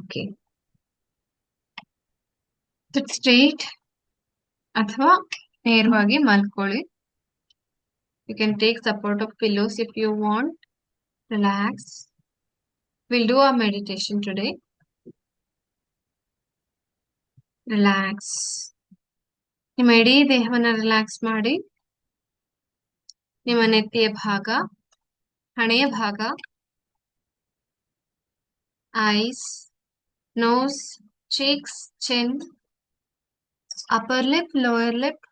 Okay. ಸಿಟ್ straight ಅಥವಾ ನೇರವಾಗಿ ಮಲ್ಕೊಳ್ಳಿ. You can take support of pillows if you want. Relax. Will do a meditation today. Relax. ನಿಮ್ಮ ಇಡೀ ದೇಹವನ್ನ ರಿಲ್ಯಾಕ್ಸ್ ಮಾಡಿ. ನಿಮ್ಮ ನೆತ್ತಿಯ ಭಾಗ, ಹಣೆಯ ಭಾಗ, eyes, nose, cheeks, chin, upper lip, lower lip.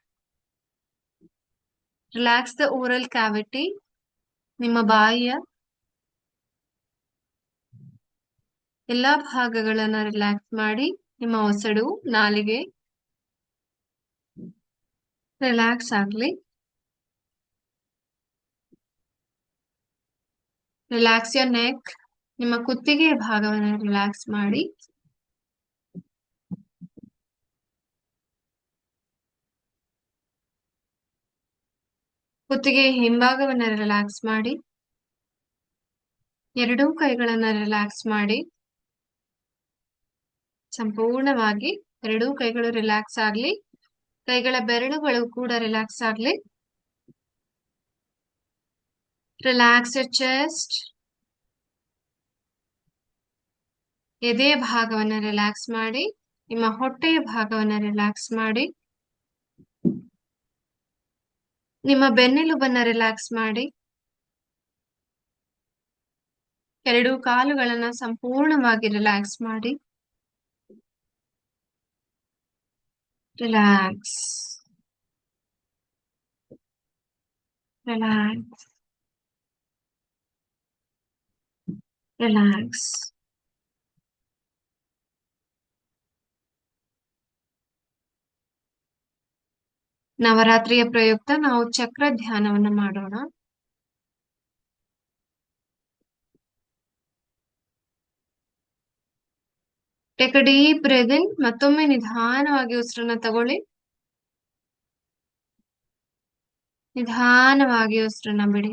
Relax the oral cavity. ನಿಮ್ಮ ಬಾಯಿಯ ಎಲ್ಲಾ ಭಾಗಗಳನ್ನ ರಿಲ್ಯಾಕ್ಸ್ ಮಾಡಿ. ನಿಮ್ಮ ಒಸಡು, ನಾಲಿಗೆ ರಿಲ್ಯಾಕ್ಸ್ ಆಗ್ಲಿ. Relax your neck. ನಿಮ್ಮ ಕುತ್ತಿಗೆಯ ಭಾಗವನ್ನು ರಿಲ್ಯಾಕ್ಸ್ ಮಾಡಿ. ಕುತ್ತಿಗೆಯ ಹಿಂಭಾಗವನ್ನು ರಿಲ್ಯಾಕ್ಸ್ ಮಾಡಿ. ಎರಡೂ ಕೈಗಳನ್ನ ರಿಲ್ಯಾಕ್ಸ್ ಮಾಡಿ. ಸಂಪೂರ್ಣವಾಗಿ ಎರಡೂ ಕೈಗಳು ರಿಲ್ಯಾಕ್ಸ್ ಆಗ್ಲಿ. ಕೈಗಳ ಬೆರಳುಗಳು ಕೂಡ ರಿಲ್ಯಾಕ್ಸ್ ಆಗ್ಲಿ. Relax your chest. ಎದೆಯ ಭಾಗವನ್ನು ರಿಲ್ಯಾಕ್ಸ್ ಮಾಡಿ. ನಿಮ್ಮ ಹೊಟ್ಟೆಯ ಭಾಗವನ್ನು ರಿಲ್ಯಾಕ್ಸ್ ಮಾಡಿ. ನಿಮ್ಮ ಬೆನ್ನೆಲುಬನ್ನ ರಿಲ್ಯಾಕ್ಸ್ ಮಾಡಿ. ಎರಡೂ ಕಾಲುಗಳನ್ನ ಸಂಪೂರ್ಣವಾಗಿ ರಿಲ್ಯಾಕ್ಸ್ ಮಾಡಿ. ರಿಲ್ಯಾಕ್ಸ್. ರಿಲ್ಯಾಕ್ಸ್. ರಿಲ್ಯಾಕ್ಸ್. ನವರಾತ್ರಿಯ ಪ್ರಯುಕ್ತ ನಾವು ಚಕ್ರ ಧ್ಯಾನವನ್ನು ಮಾಡೋಣ. ಟೇಕ್ ಅ ಡೀಪ್ ಬ್ರೀತ್ ಇನ್. ಮತ್ತೊಮ್ಮೆ ನಿಧಾನವಾಗಿ ಉಸಿರನ್ನ ತಗೊಳ್ಳಿ. ನಿಧಾನವಾಗಿ ಉಸಿರನ್ನ ಬಿಡಿ.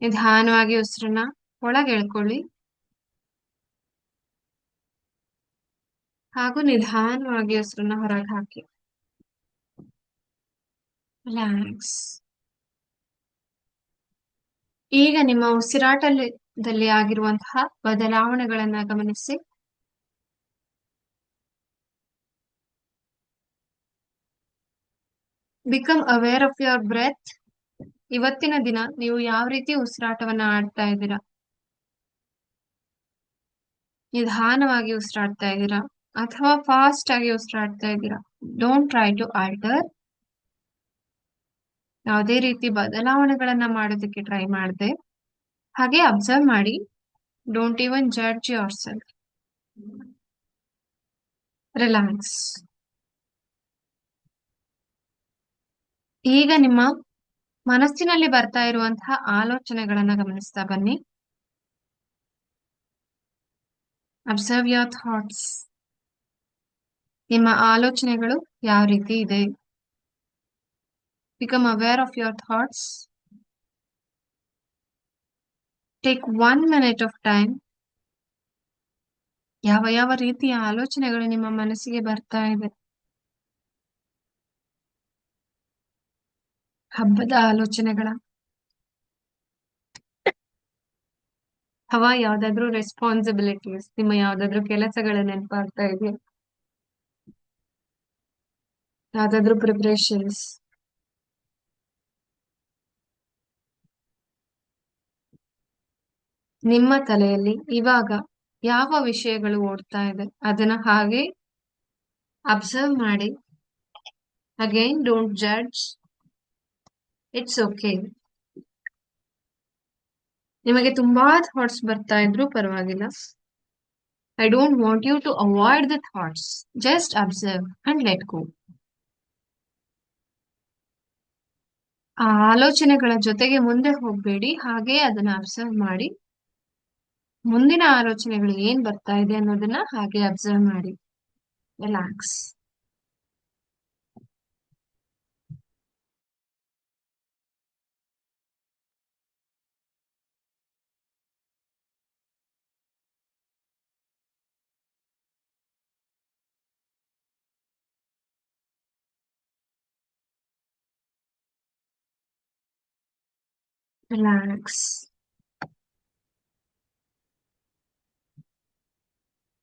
ನಿಧಾನವಾಗಿ ಉಸಿರನ್ನ ಒಳಗೆ ಎಳ್ಕೊಳ್ಳಿ. ಹಾಗೂ ನಿಧಾನವಾಗಿ ಉಸಿರನ್ನ ಹೊರಗೆ ಹಾಕಿ. ರಿಲ್ಯಾಕ್ಸ್. ಈಗ ನಿಮ್ಮ ಉಸಿರಾಟದಲ್ಲಿ ಆಗಿರುವಂತಹ ಬದಲಾವಣೆಗಳನ್ನ ಗಮನಿಸಿ. Become aware of your breath. ಇವತ್ತಿನ ದಿನ ನೀವು ಯಾವ ರೀತಿ ಉಸಿರಾಟವನ್ನ ಆಡ್ತಾ ಇದ್ದೀರಾ? ನಿಧಾನವಾಗಿ ಉಸಿರಾಡ್ತಾ ಇದ್ದೀರಾ ಅಥವಾ ಫಾಸ್ಟ್ ಆಗಿ ಉಸಿರಾಡ್ತಾ ಇದ್ದೀರಾ? Don't try to alter. ಯಾವುದೇ ರೀತಿ ಬದಲಾವಣೆಗಳನ್ನ ಮಾಡೋದಕ್ಕೆ ಟ್ರೈ ಮಾಡದೆ ಹಾಗೆ ಅಬ್ಸರ್ವ್ ಮಾಡಿ. Don't even judge yourself. Relax. ಈಗ ನಿಮ್ಮ ಮನಸ್ಸಿನಲ್ಲಿ ಬರ್ತಾ ಇರುವಂತಹ ಆಲೋಚನೆಗಳನ್ನ ಗಮನಿಸ್ತಾ ಬನ್ನಿ. Observe your thoughts. ನಿಮ್ಮ ಆಲೋಚನೆಗಳು ಯಾವ ರೀತಿ ಇದೆ? Become aware of your thoughts. Take 1 minute of time. ಯಾವ ಯಾವ ರೀತಿಯ ಆಲೋಚನೆಗಳು ನಿಮ್ಮ ಮನಸ್ಸಿಗೆ ಬರ್ತಾ ಇದೆ? ಹಬ್ಬದ ಆಲೋಚನೆಗಳ ಅಥವಾ ಯಾವ್ದಾದ್ರು ರೆಸ್ಪಾನ್ಸಿಬಿಲಿಟೀಸ್, ನಿಮ್ಮ ಯಾವ್ದಾದ್ರು ಕೆಲಸಗಳ ನೆನಪಾಗ್ತಾ ಇದೆಯಾ? ಯಾವ್ದಾದ್ರು ಪ್ರಿಪರೇಷನ್ಸ್? ನಿಮ್ಮ ತಲೆಯಲ್ಲಿ ಇವಾಗ ಯಾವ ವಿಷಯಗಳು ಓಡ್ತಾ ಇದೆ ಅದನ್ನ ಹಾಗೆ ಅಬ್ಸರ್ವ್ ಮಾಡಿ. Again don't judge. It's okay. ನಿಮಗೆ ತುಂಬಾ ಥಾಟ್ಸ್ ಬರ್ತಾ ಇದ್ರು ಪರವಾಗಿಲ್ಲ. I don't want you to avoid the thoughts. Just observe and let go. ಆ ಆಲೋಚನೆಗಳ ಜೊತೆಗೆ ಮುಂದೆ ಹೋಗ್ಬೇಡಿ. ಹಾಗೆ ಅದನ್ನ ಅಬ್ಸರ್ವ್ ಮಾಡಿ. ಮುಂದಿನ ಆಲೋಚನೆಗಳು ಏನ್ ಬರ್ತಾ ಇದೆ ಅನ್ನೋದನ್ನ ಹಾಗೆ ಅಬ್ಸರ್ವ್ ಮಾಡಿ. ರಿಲ್ಯಾಕ್ಸ್. ರಿಲ್ಯಾಕ್ಸ್.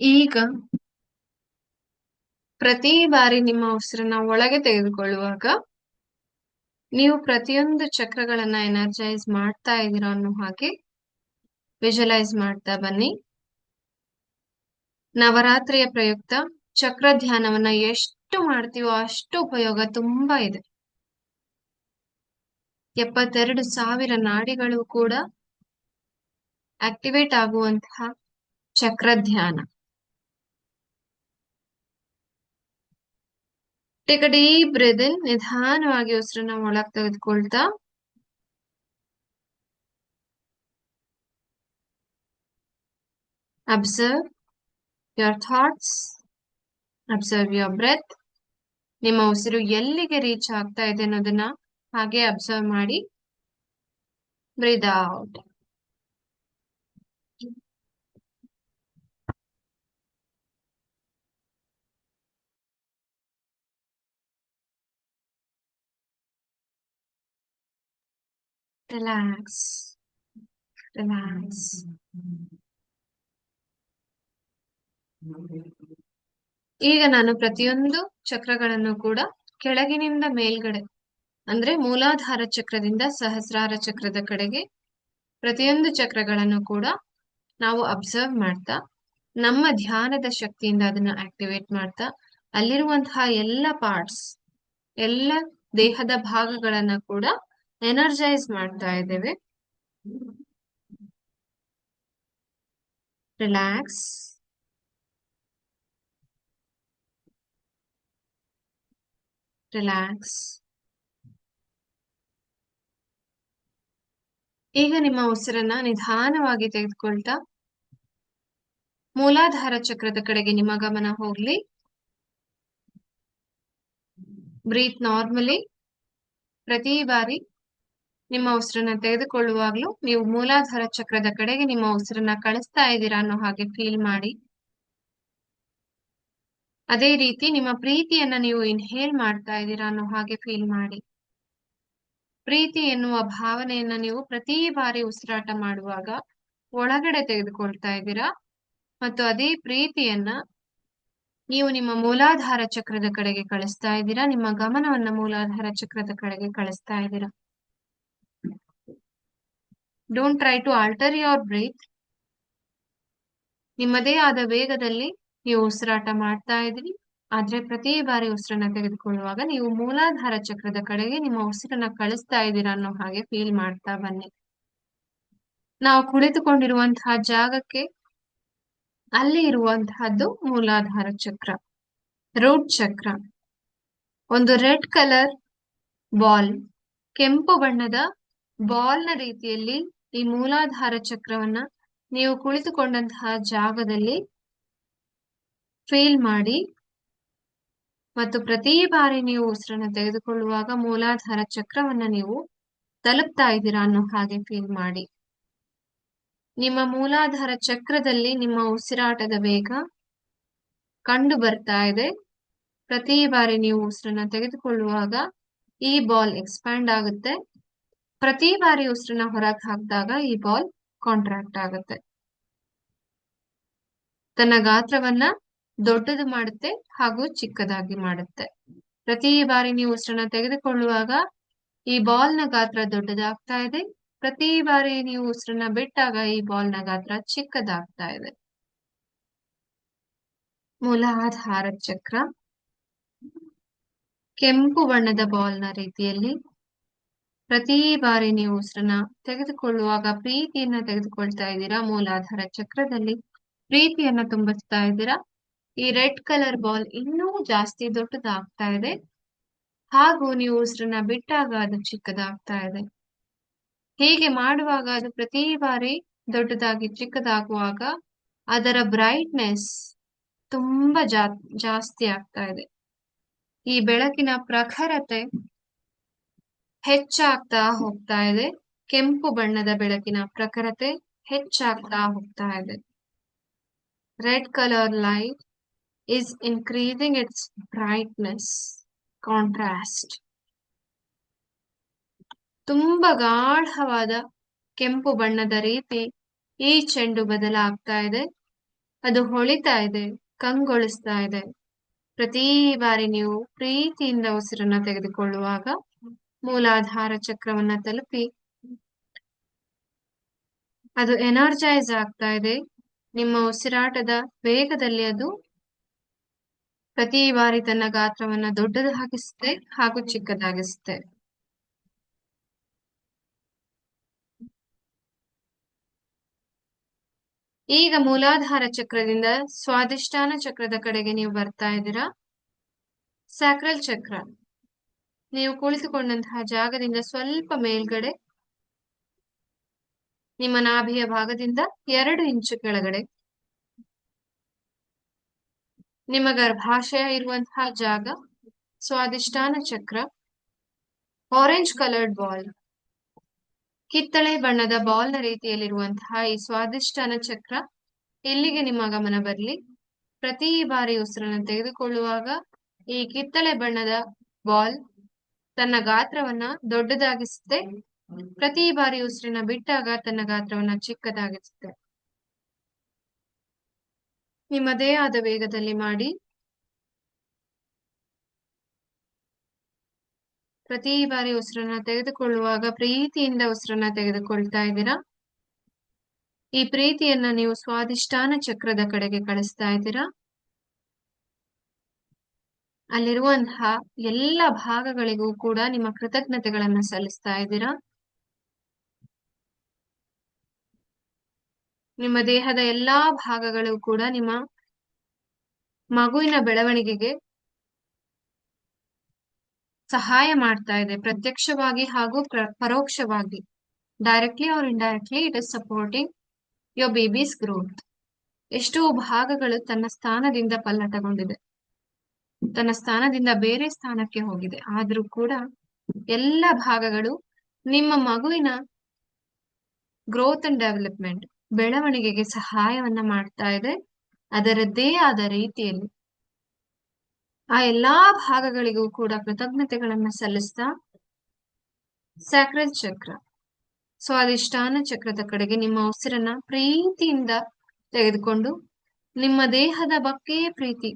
ಈಗ ಪ್ರತಿ ಬಾರಿ ನಿಮ್ಮ ಉಸಿರನ್ನ ಒಳಗೆ ತೆಗೆದುಕೊಳ್ಳುವಾಗ ನೀವು ಪ್ರತಿಯೊಂದು ಚಕ್ರಗಳನ್ನ ಎನರ್ಜೈಸ್ ಮಾಡ್ತಾ ಇದ್ದೀರಾ ಅನ್ನೋ ಹಾಗೆ ವಿಜುವಲೈಸ್ ಮಾಡ್ತಾ ಬನ್ನಿ. ನವರಾತ್ರಿಯ ಪ್ರಯುಕ್ತ ಚಕ್ರ ಧ್ಯಾನವನ್ನ ಎಷ್ಟು ಮಾಡ್ತೀವೋ ಅಷ್ಟು ಉಪಯೋಗ ತುಂಬಾ ಇದೆ. 72,000 ನಾಡಿಗಳು ಕೂಡ ಆಕ್ಟಿವೇಟ್ ಆಗುವಂತಹ ಚಕ್ರ ಧ್ಯಾನ. Take a deep breath in. ನಿಧಾನವಾಗಿ ಉಸಿರನ್ನ ಒಳಗ್ ತೆಗೆದುಕೊಳ್ತಾ observe your thoughts, observe your breath. ನಿಮ್ಮ ಉಸಿರು ಎಲ್ಲಿಗೆ ರೀಚ್ ಆಗ್ತಾ ಇದೆ ಅನ್ನೋದನ್ನ ಹಾಗೆ ಅಬ್ಸರ್ವ್ ಮಾಡಿ. Breathe out. Relax, relax. ಈಗ ನಾನು ಪ್ರತಿಯೊಂದು ಚಕ್ರಗಳನ್ನು ಕೂಡ ಕೆಳಗಿನಿಂದ ಮೇಲ್ಗಡೆ ಅಂದ್ರೆ ಮೂಲಾಧಾರ ಚಕ್ರದಿಂದ ಸಹಸ್ರಾರ ಚಕ್ರದ ಕಡೆಗೆ ಪ್ರತಿಯೊಂದು ಚಕ್ರಗಳನ್ನು ಕೂಡ ನಾವು ಅಬ್ಸರ್ವ್ ಮಾಡ್ತಾ ನಮ್ಮ ಧ್ಯಾನದ ಶಕ್ತಿಯಿಂದ ಅದನ್ನ ಆಕ್ಟಿವೇಟ್ ಮಾಡ್ತಾ ಅಲ್ಲಿರುವಂತಹ ಎಲ್ಲ ಪಾರ್ಟ್ಸ್, ಎಲ್ಲ ದೇಹದ ಭಾಗಗಳನ್ನ ಕೂಡ ಎನರ್ಜೈಸ್ ಮಾಡ್ತಾ ಇದ್ದೇವೆ. Relax, relax. ಈಗ ನಿಮ್ಮ ಉಸಿರನ್ನ ನಿಧಾನವಾಗಿ ತೆಗೆದುಕೊಳ್ತಾ ಮೂಲಾಧಾರ ಚಕ್ರದ ಕಡೆಗೆ ನಿಮ್ಮ ಗಮನ ಹೋಗ್ಲಿ. Breathe normally. ಪ್ರತಿ ಬಾರಿ ನಿಮ್ಮ ಉಸಿರನ್ನ ತೆಗೆದುಕೊಳ್ಳುವಾಗ್ಲೂ ನೀವು ಮೂಲಾಧಾರ ಚಕ್ರದ ಕಡೆಗೆ ನಿಮ್ಮ ಉಸಿರನ್ನ ಕಳಿಸ್ತಾ ಇದ್ದೀರಾ ಅನ್ನೋ ಹಾಗೆ ಫೀಲ್ ಮಾಡಿ. ಅದೇ ರೀತಿ ನಿಮ್ಮ ಪ್ರೀತಿಯನ್ನ ನೀವು ಇನ್ಹೇಲ್ ಮಾಡ್ತಾ ಇದ್ದೀರಾ ಅನ್ನೋ ಹಾಗೆ ಫೀಲ್ ಮಾಡಿ. ಪ್ರೀತಿ ಎನ್ನುವ ಭಾವನೆಯನ್ನ ನೀವು ಪ್ರತಿ ಬಾರಿ ಉಸಿರಾಟ ಮಾಡುವಾಗ ಒಳಗಡೆ ತೆಗೆದುಕೊಳ್ತಾ ಇದ್ದೀರಾ ಮತ್ತು ಅದೇ ಪ್ರೀತಿಯನ್ನ ನೀವು ನಿಮ್ಮ ಮೂಲಾಧಾರ ಚಕ್ರದ ಕಡೆಗೆ ಕಳಿಸ್ತಾ ಇದ್ದೀರಾ. ನಿಮ್ಮ ಗಮನವನ್ನ ಮೂಲಾಧಾರ ಚಕ್ರದ ಕಡೆಗೆ ಕಳಿಸ್ತಾ ಇದ್ದೀರಾ. Don't try to alter your breath. ನಿಮ್ಮದೇ ಆದ ವೇಗದಲ್ಲಿ ನೀವು ಉಸಿರಾಟ ಮಾಡ್ತಾ ಇದ್ರಿ. ಆದ್ರೆ ಪ್ರತಿ ಬಾರಿ ಉಸಿರನ್ನ ತೆಗೆದುಕೊಳ್ಳುವಾಗ ನೀವು ಮೂಲಾಧಾರ ಚಕ್ರದ ಕಡೆಗೆ ನಿಮ್ಮ ಉಸಿರನ್ನ ಕಳಿಸ್ತಾ ಇದ್ದೀರಾ ಅನ್ನೋ ಹಾಗೆ ಫೀಲ್ ಮಾಡ್ತಾ ಬನ್ನಿ. ನಾವು ಕುಳಿತುಕೊಂಡಿರುವಂತಹ ಜಾಗಕ್ಕೆ ಅಲ್ಲಿ ಇರುವಂತಹದ್ದು ಮೂಲಾಧಾರ ಚಕ್ರ, ರೂಟ್ ಚಕ್ರ. ಒಂದು ರೆಡ್ ಕಲರ್ ಬಾಲ್, ಕೆಂಪು ಬಣ್ಣದ ಬಾಲ್ನ ರೀತಿಯಲ್ಲಿ ಈ ಮೂಲಾಧಾರ ಚಕ್ರವನ್ನ ನೀವು ಕುಳಿತುಕೊಂಡಂತಹ ಜಾಗದಲ್ಲಿ ಫೀಲ್ ಮಾಡಿ ಮತ್ತು ಪ್ರತಿ ಬಾರಿ ನೀವು ಉಸಿರನ್ನ ತೆಗೆದುಕೊಳ್ಳುವಾಗ ಮೂಲಾಧಾರ ಚಕ್ರವನ್ನ ನೀವು ತಲುಪ್ತಾ ಇದ್ದೀರಾ ಅನ್ನೋ ಹಾಗೆ ಫೀಲ್ ಮಾಡಿ. ನಿಮ್ಮ ಮೂಲಾಧಾರ ಚಕ್ರದಲ್ಲಿ ನಿಮ್ಮ ಉಸಿರಾಟದ ವೇಗ ಕಂಡು ಬರ್ತಾ ಇದೆ. ಪ್ರತಿ ಬಾರಿ ನೀವು ಉಸಿರನ್ನ ತೆಗೆದುಕೊಳ್ಳುವಾಗ ಈ ಬಾಲ್ ಎಕ್ಸ್ಪ್ಯಾಂಡ್ ಆಗುತ್ತೆ. ಪ್ರತಿ ಬಾರಿ ಉಸಿರನ್ನ ಹೊರಗೆ ಹಾಕಿದಾಗ ಈ ಬಾಲ್ ಕಾಂಟ್ರಾಕ್ಟ್ ಆಗುತ್ತೆ. ತನ್ನ ಗಾತ್ರವನ್ನ ದೊಡ್ಡದು ಮಾಡುತ್ತೆ ಹಾಗೂ ಚಿಕ್ಕದಾಗಿ ಮಾಡುತ್ತೆ. ಪ್ರತಿ ಬಾರಿ ನೀವು ಉಸಿರನ್ನ ತೆಗೆದುಕೊಳ್ಳುವಾಗ ಈ ಬಾಲ್ನ ಗಾತ್ರ ದೊಡ್ಡದಾಗ್ತಾ ಇದೆ. ಪ್ರತಿ ಬಾರಿ ನೀವು ಉಸಿರನ್ನ ಬಿಟ್ಟಾಗ ಈ ಬಾಲ್ನ ಗಾತ್ರ ಚಿಕ್ಕದಾಗ್ತಾ ಇದೆ. ಮೂಲಾಧಾರ ಚಕ್ರ ಕೆಂಪು ಬಣ್ಣದ ಬಾಲ್ನ ರೀತಿಯಲ್ಲಿ ಪ್ರತಿ ಬಾರಿ ನೀವು ಉಸಿರನ್ನ ತೆಗೆದುಕೊಳ್ಳುವಾಗ ಪ್ರೀತಿಯನ್ನ ತೆಗೆದುಕೊಳ್ತಾ ಇದ್ದೀರಾ. ಮೂಲಾಧಾರ ಚಕ್ರದಲ್ಲಿ ಪ್ರೀತಿಯನ್ನ ತುಂಬಿಸ್ತಾ ಇದ್ದೀರಾ. ಈ ರೆಡ್ ಕಲರ್ ಬಾಲ್ ಇನ್ನೂ ಜಾಸ್ತಿ ದೊಡ್ಡದಾಗ್ತಾ ಇದೆ ಹಾಗೂ ನೀವು ಉಸಿರನ್ನ ಬಿಟ್ಟಾಗ ಅದು ಚಿಕ್ಕದಾಗ್ತಾ ಇದೆ. ಹೀಗೆ ಮಾಡುವಾಗ ಅದು ಪ್ರತಿ ಬಾರಿ ದೊಡ್ಡದಾಗಿ ಚಿಕ್ಕದಾಗುವಾಗ ಅದರ ಬ್ರೈಟ್ನೆಸ್ ತುಂಬಾ ಜಾಸ್ತಿ ಆಗ್ತಾ ಇದೆ. ಈ ಬೆಳಕಿನ ಪ್ರಖರತೆ ಹೆಚ್ಚಾಗ್ತಾ ಹೋಗ್ತಾ ಇದೆ. ಕೆಂಪು ಬಣ್ಣದ ಬೆಳಕಿನ ಪ್ರಖರತೆ ಹೆಚ್ಚಾಗ್ತಾ ಹೋಗ್ತಾ ಇದೆ. Red colour light is increasing its brightness, contrast. ತುಂಬಾ ಗಾಢವಾದ ಕೆಂಪು ಬಣ್ಣದ ರೀತಿ ಈ ಚೆಂಡು ಬದಲಾಗ್ತಾ ಇದೆ. ಅದು ಹೊಳಿತಾ ಇದೆ, ಕಂಗೊಳಿಸ್ತಾ ಇದೆ. ಪ್ರತಿ ಬಾರಿ ನೀವು ಪ್ರೀತಿಯಿಂದ ಉಸಿರನ್ನ ತೆಗೆದುಕೊಳ್ಳುವಾಗ ಮೂಲಾಧಾರ ಚಕ್ರವನ್ನ ತಲುಪಿ ಅದು ಎನರ್ಜೈಸ್ ಆಗ್ತಾ ಇದೆ. ನಿಮ್ಮ ಉಸಿರಾಟದ ವೇಗದಲ್ಲಿ ಅದು ಪ್ರತಿ ಬಾರಿ ತನ್ನ ಗಾತ್ರವನ್ನ ದೊಡ್ಡದಾಗಿಸುತ್ತೆ ಹಾಗೂ ಚಿಕ್ಕದಾಗಿಸುತ್ತೆ. ಈಗ ಮೂಲಾಧಾರ ಚಕ್ರದಿಂದ ಸ್ವಾದಿಷ್ಠಾನ ಚಕ್ರದ ಕಡೆಗೆ ನೀವು ಬರ್ತಾ ಇದ್ದೀರಾ. ಸ್ಯಾಕ್ರಲ್ ಚಕ್ರ, ನೀವು ಕುಳಿತುಕೊಂಡಂತಹ ಜಾಗದಿಂದ ಸ್ವಲ್ಪ ಮೇಲ್ಗಡೆ, ನಿಮ್ಮ ನಾಭಿಯ ಭಾಗದಿಂದ 2 ಇಂಚು ಕೆಳಗಡೆ, ನಿಮ್ಮ ಗರ್ಭಾಶಯ ಇರುವಂತಹ ಜಾಗ ಸ್ವಾದಿಷ್ಠಾನ ಚಕ್ರ. ಆರೆಂಜ್ ಕಲರ್ಡ್ ಬಾಲ್, ಕಿತ್ತಳೆ ಬಣ್ಣದ ಬಾಲ್ನ ರೀತಿಯಲ್ಲಿರುವಂತಹ ಈ ಸ್ವಾದಿಷ್ಠಾನ ಚಕ್ರ, ಇಲ್ಲಿಗೆ ನಿಮ್ಮ ಗಮನ ಬರಲಿ. ಪ್ರತಿ ಬಾರಿ ಉಸಿರನ್ನು ತೆಗೆದುಕೊಳ್ಳುವಾಗ ಈ ಕಿತ್ತಳೆ ಬಣ್ಣದ ಬಾಲ್ ತನ್ನ ಗಾತ್ರವನ್ನ ದೊಡ್ಡದಾಗಿಸುತ್ತೆ. ಪ್ರತಿ ಬಾರಿ ಉಸಿರನ್ನ ಬಿಟ್ಟಾಗ ತನ್ನ ಗಾತ್ರವನ್ನ ಚಿಕ್ಕದಾಗಿಸುತ್ತೆ. ನಿಮ್ಮದೇ ಆದ ವೇಗದಲ್ಲಿ ಮಾಡಿ. ಪ್ರತಿ ಬಾರಿ ಉಸಿರನ್ನ ತೆಗೆದುಕೊಳ್ಳುವಾಗ ಪ್ರೀತಿಯಿಂದ ಉಸಿರನ್ನ ತೆಗೆದುಕೊಳ್ತಾ ಇದ್ದೀರಾ. ಈ ಪ್ರೀತಿಯನ್ನ ನೀವು ಸ್ವಾದಿಷ್ಠಾನ ಚಕ್ರದ ಕಡೆಗೆ ಕಳಿಸ್ತಾ ಇದ್ದೀರಾ. ಅಲ್ಲಿರುವಂತಹ ಎಲ್ಲ ಭಾಗಗಳಿಗೂ ಕೂಡ ನಿಮ್ಮ ಕೃತಜ್ಞತೆಗಳನ್ನ ಸಲ್ಲಿಸ್ತಾ ಇದ್ದೀರಾ. ನಿಮ್ಮ ದೇಹದ ಎಲ್ಲಾ ಭಾಗಗಳು ಕೂಡ ನಿಮ್ಮ ಮಗುವಿನ ಬೆಳವಣಿಗೆಗೆ ಸಹಾಯ ಮಾಡ್ತಾ ಇದೆ, ಪ್ರತ್ಯಕ್ಷವಾಗಿ ಹಾಗೂ ಪರೋಕ್ಷವಾಗಿ. Directly R indirectly it is supporting your babies growth. ಎಷ್ಟೋ ಭಾಗಗಳು ತನ್ನ ಸ್ಥಾನದಿಂದ ಪಲ್ಲಟಗೊಂಡಿದೆ, ತನ್ನ ಸ್ಥಾನದಿಂದ ಬೇರೆ ಸ್ಥಾನಕ್ಕೆ ಹೋಗಿದೆ. ಆದ್ರೂ ಕೂಡ ಎಲ್ಲ ಭಾಗಗಳು ನಿಮ್ಮ ಮಗುವಿನ ಗ್ರೋತ್ ಅಂಡ್ ಡೆವಲಪ್ಮೆಂಟ್, ಬೆಳವಣಿಗೆಗೆ ಸಹಾಯವನ್ನ ಮಾಡ್ತಾ ಇದೆ ಅದರದ್ದೇ ಆದ ರೀತಿಯಲ್ಲಿ. ಆ ಎಲ್ಲಾ ಭಾಗಗಳಿಗೂ ಕೂಡ ಕೃತಜ್ಞತೆಗಳನ್ನ ಸಲ್ಲಿಸ್ತಾ ಸ್ಯಾಕ್ರಲ್ ಚಕ್ರ, ಸ್ವಾದಿಷ್ಠಾನ ಚಕ್ರದ ಕಡೆಗೆ ನಿಮ್ಮ ಉಸಿರನ್ನ ಪ್ರೀತಿಯಿಂದ ತೆಗೆದುಕೊಂಡು ನಿಮ್ಮ ದೇಹದ ಬಗ್ಗೆ ಪ್ರೀತಿ,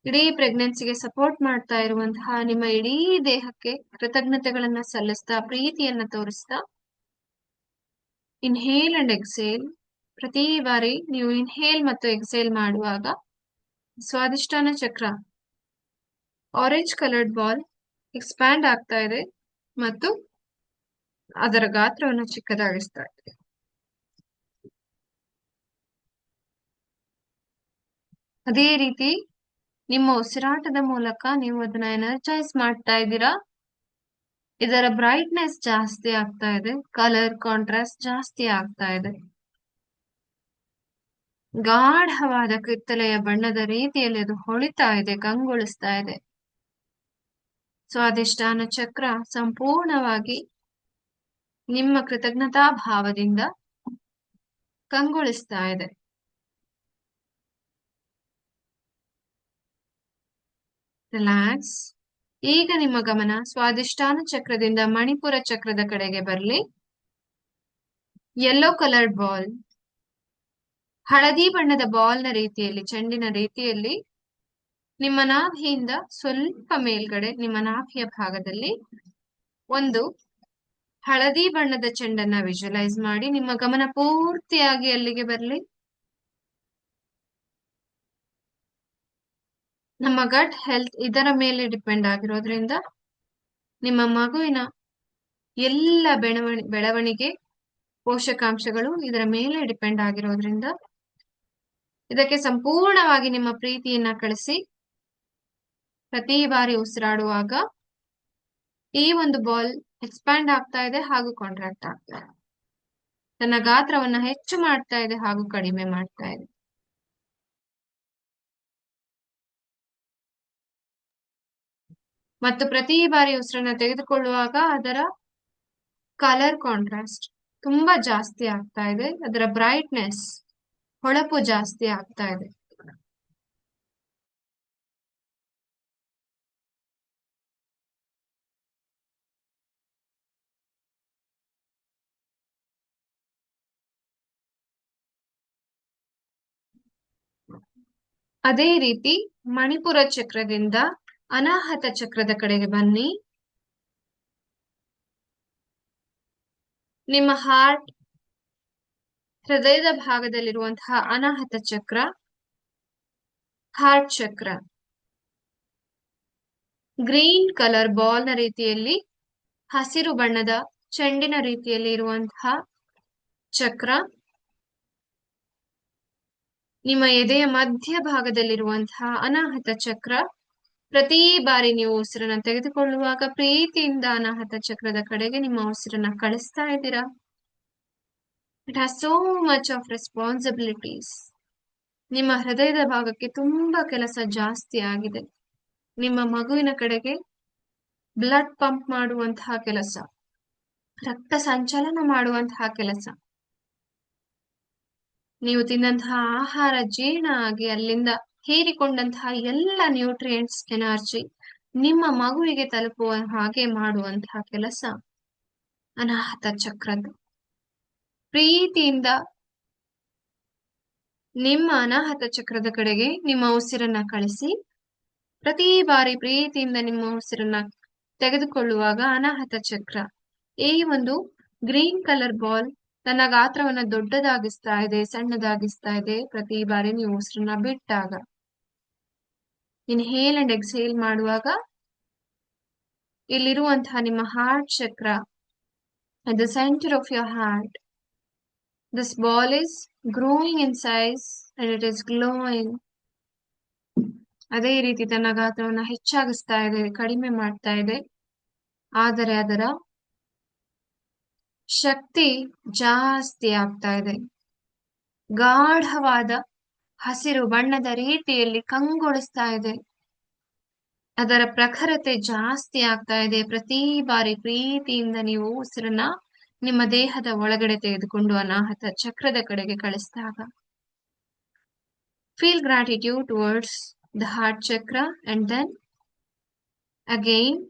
ಇಡೀ ಪ್ರೆಗ್ನೆನ್ಸಿಗೆ ಸಪೋರ್ಟ್ ಮಾಡ್ತಾ ಇರುವಂತಹ ನಿಮ್ಮ ಇಡೀ ದೇಹಕ್ಕೆ ಕೃತಜ್ಞತೆಗಳನ್ನ ಸಲ್ಲಿಸ್ತಾ ಪ್ರೀತಿಯನ್ನ ತೋರಿಸ್ತಾ ಇನ್ಹೇಲ್ ಅಂಡ್ ಎಕ್ಸೇಲ್. ಪ್ರತಿ ಬಾರಿ ನೀವು ಇನ್ಹೇಲ್ ಮತ್ತು ಎಕ್ಸೇಲ್ ಮಾಡುವಾಗ ಸ್ವಾದಿಷ್ಠಾನ ಚಕ್ರ ಆರೆಂಜ್ ಕಲರ್ಡ್ ಬಾಲ್ ಎಕ್ಸ್ಪ್ಯಾಂಡ್ ಆಗ್ತಾ ಇದೆ ಮತ್ತು ಅದರ ಗಾತ್ರವನ್ನು ಚಿಕ್ಕದಾಗಿಸ್ತಾ ಇದೆ. ಅದೇ ರೀತಿ ನಿಮ್ಮ ಉಸಿರಾಟದ ಮೂಲಕ ನೀವು ಅದನ್ನ ಎನರ್ಜೈಸ್ ಮಾಡ್ತಾ ಇದ್ದೀರಾ. ಇದರ ಬ್ರೈಟ್ನೆಸ್ ಜಾಸ್ತಿ ಆಗ್ತಾ ಇದೆ, ಕಲರ್ ಕಾಂಟ್ರಾಸ್ಟ್ ಜಾಸ್ತಿ ಆಗ್ತಾ ಇದೆ. ಗಾಢವಾದ ಕಿತ್ತಳೆಯ ಬಣ್ಣದ ರೀತಿಯಲ್ಲಿ ಅದು ಹೊಳಿತಾ ಇದೆ, ಕಂಗೊಳಿಸ್ತಾ ಇದೆ. ಸ್ವಾದಿಷ್ಠಾನ ಚಕ್ರ ಸಂಪೂರ್ಣವಾಗಿ ನಿಮ್ಮ ಕೃತಜ್ಞತಾ ಭಾವದಿಂದ ಕಂಗೊಳಿಸ್ತಾ ಇದೆ. ರಿಲ್ಯಾಕ್ಸ್. ಈಗ ನಿಮ್ಮ ಗಮನ ಸ್ವಾದಿಷ್ಠಾನ ಚಕ್ರದಿಂದ ಮಣಿಪುರ ಚಕ್ರದ ಕಡೆಗೆ ಬರಲಿ. ಯೆಲ್ಲೋ ಕಲರ್ಡ್ ಬಾಲ್, ಹಳದಿ ಬಣ್ಣದ ಬಾಲ್ನ ರೀತಿಯಲ್ಲಿ, ಚೆಂಡಿನ ರೀತಿಯಲ್ಲಿ ನಿಮ್ಮ ನಾಭಿಯಿಂದ ಸ್ವಲ್ಪ ಮೇಲ್ಗಡೆ, ನಿಮ್ಮ ನಾಭಿಯ ಭಾಗದಲ್ಲಿ ಒಂದು ಹಳದಿ ಬಣ್ಣದ ಚೆಂಡನ್ನ ವಿಜುವಲೈಸ್ ಮಾಡಿ. ನಿಮ್ಮ ಗಮನ ಪೂರ್ತಿಯಾಗಿ ಅಲ್ಲಿಗೆ ಬರಲಿ. ನಮ್ಮ ಗಟ್ ಹೆಲ್ತ್ ಇದರ ಮೇಲೆ ಡಿಪೆಂಡ್ ಆಗಿರೋದ್ರಿಂದ ನಿಮ್ಮ ಮಗುವಿನ ಎಲ್ಲ ಬೆಳವಣಿಗೆ ಪೋಷಕಾಂಶಗಳು ಇದರ ಮೇಲೆ ಡಿಪೆಂಡ್ ಆಗಿರೋದ್ರಿಂದ ಇದಕ್ಕೆ ಸಂಪೂರ್ಣವಾಗಿ ನಿಮ್ಮ ಪ್ರೀತಿಯನ್ನ ಕಳಿಸಿ. ಪ್ರತಿ ಬಾರಿ ಉಸಿರಾಡುವಾಗ ಈ ಒಂದು ಬಾಲ್ ಎಕ್ಸ್ಪ್ಯಾಂಡ್ ಆಗ್ತಾ ಇದೆ ಹಾಗೂ ಕಾಂಟ್ರಾಕ್ಟ್ ಆಗ್ತಾ ಇದೆ, ತನ್ನ ಗಾತ್ರವನ್ನ ಹೆಚ್ಚು ಮಾಡ್ತಾ ಇದೆ ಹಾಗೂ ಕಡಿಮೆ ಮಾಡ್ತಾ ಇದೆ. ಮತ್ತು ಪ್ರತಿ ಬಾರಿ ಉಸಿರನ್ನ ತೆಗೆದುಕೊಳ್ಳುವಾಗ ಅದರ ಕಲರ್ ಕಾಂಟ್ರಾಸ್ಟ್ ತುಂಬಾ ಜಾಸ್ತಿ ಆಗ್ತಾ ಇದೆ, ಅದರ ಬ್ರೈಟ್ನೆಸ್, ಹೊಳಪು ಜಾಸ್ತಿ ಆಗ್ತಾ ಇದೆ. ಅದೇ ರೀತಿ ಮಣಿಪುರ ಚಕ್ರದಿಂದ ಅನಾಹತ ಚಕ್ರದ ಕಡೆಗೆ ಬನ್ನಿ. ನಿಮ್ಮ ಹೃದಯದ ಭಾಗದಲ್ಲಿರುವಂತಹ ಅನಾಹತ ಚಕ್ರ, ಹಾರ್ಟ್ ಚಕ್ರ. ಗ್ರೀನ್ ಕಲರ್ ಬಾಲ್ ನ ರೀತಿಯಲ್ಲಿ, ಹಸಿರು ಬಣ್ಣದ ಚೆಂಡಿನ ರೀತಿಯಲ್ಲಿ ಇರುವಂತಹ ಚಕ್ರ ನಿಮ್ಮ ಎದೆಯ ಮಧ್ಯ ಭಾಗದಲ್ಲಿರುವಂತಹ ಅನಾಹತ ಚಕ್ರ. ಪ್ರತಿ ಬಾರಿ ನೀವು ಉಸಿರನ್ನ ತೆಗೆದುಕೊಳ್ಳುವಾಗ ಪ್ರೀತಿಯಿಂದ ಅನಾಹತ ಚಕ್ರದ ಕಡೆಗೆ ನಿಮ್ಮ ಉಸಿರನ್ನ ಕಳಿಸ್ತಾ ಇದ್ದೀರಾ. It has so much of responsibilities. ನಿಮ್ಮ ಹೃದಯದ ಭಾಗಕ್ಕೆ ತುಂಬಾ ಕೆಲಸ ಜಾಸ್ತಿ ಆಗಿದೆ. ನಿಮ್ಮ ಮಗುವಿನ ಕಡೆಗೆ ಬ್ಲಡ್ ಪಂಪ್ ಮಾಡುವಂತಹ ಕೆಲಸ, ರಕ್ತ ಸಂಚಲನ ಮಾಡುವಂತಹ ಕೆಲಸ, ನೀವು ತಿಂದಂತಹ ಆಹಾರ ಜೀರ್ಣ ಆಗಿ ಅಲ್ಲಿಂದ ಹೀರಿಕೊಂಡಂತಹ ಎಲ್ಲ ನ್ಯೂಟ್ರಿಯೆಂಟ್ಸ್, ಎನರ್ಜಿ ನಿಮ್ಮ ಮಗುವಿಗೆ ತಲುಪುವ ಹಾಗೆ ಮಾಡುವಂತಹ ಕೆಲಸ ಅನಾಹತ ಚಕ್ರದ್ದು. ಪ್ರೀತಿಯಿಂದ ನಿಮ್ಮ ಅನಾಹತ ಚಕ್ರದ ಕಡೆಗೆ ನಿಮ್ಮ ಉಸಿರನ್ನ ಕಳಿಸಿ. ಪ್ರತಿ ಬಾರಿ ಪ್ರೀತಿಯಿಂದ ನಿಮ್ಮ ಉಸಿರನ್ನ ತೆಗೆದುಕೊಳ್ಳುವಾಗ ಅನಾಹತ ಚಕ್ರ, ಈ ಒಂದು ಗ್ರೀನ್ ಕಲರ್ ಬಾಲ್ ತನ್ನ ಗಾತ್ರವನ್ನ ದೊಡ್ಡದಾಗಿಸ್ತಾ ಇದೆ, ಸಣ್ಣದಾಗಿಸ್ತಾ ಇದೆ ಪ್ರತಿ ಬಾರಿ ನೀವು ಉಸಿರನ್ನ ಬಿಟ್ಟಾಗ. ಇನ್ಹೇಲ್ ಅಂಡ್ ಎಕ್ಸೇಲ್ ಮಾಡುವಾಗ ಇಲ್ಲಿರುವಂತಹ ನಿಮ್ಮ ಹಾರ್ಟ್ ಚಕ್ರ, at the center of your heart, this ball is growing in size and it is glowing. ಅದೇ ರೀತಿ ತನ್ನ ಗಾತ್ರವನ್ನ ಹೆಚ್ಚಾಗಿಸ್ತಾ ಇದೆ, ಕಡಿಮೆ ಮಾಡ್ತಾ ಇದೆ. ಆದರೆ ಅದರ ಶಕ್ತಿ ಜಾಸ್ತಿ ಆಗ್ತಾ ಇದೆ. ಗಾಢವಾದ ಹಸಿರು ಬಣ್ಣದ ರೀತಿಯಲ್ಲಿ ಕಂಗೊಳಿಸ್ತಾ ಇದೆ. ಅದರ ಪ್ರಖರತೆ ಜಾಸ್ತಿ ಆಗ್ತಾ ಇದೆ. ಪ್ರತಿ ಬಾರಿ ಪ್ರೀತಿಯಿಂದ ನೀವು ಉಸಿರನ್ನ ನಿಮ್ಮ ದೇಹದ ಒಳಗಡೆ ತೆಗೆದುಕೊಂಡು ಅನಾಹತ ಚಕ್ರದ ಕಡೆಗೆ ಕಳಿಸಿದಾಗ. Feel gratitude towards the heart chakra and then again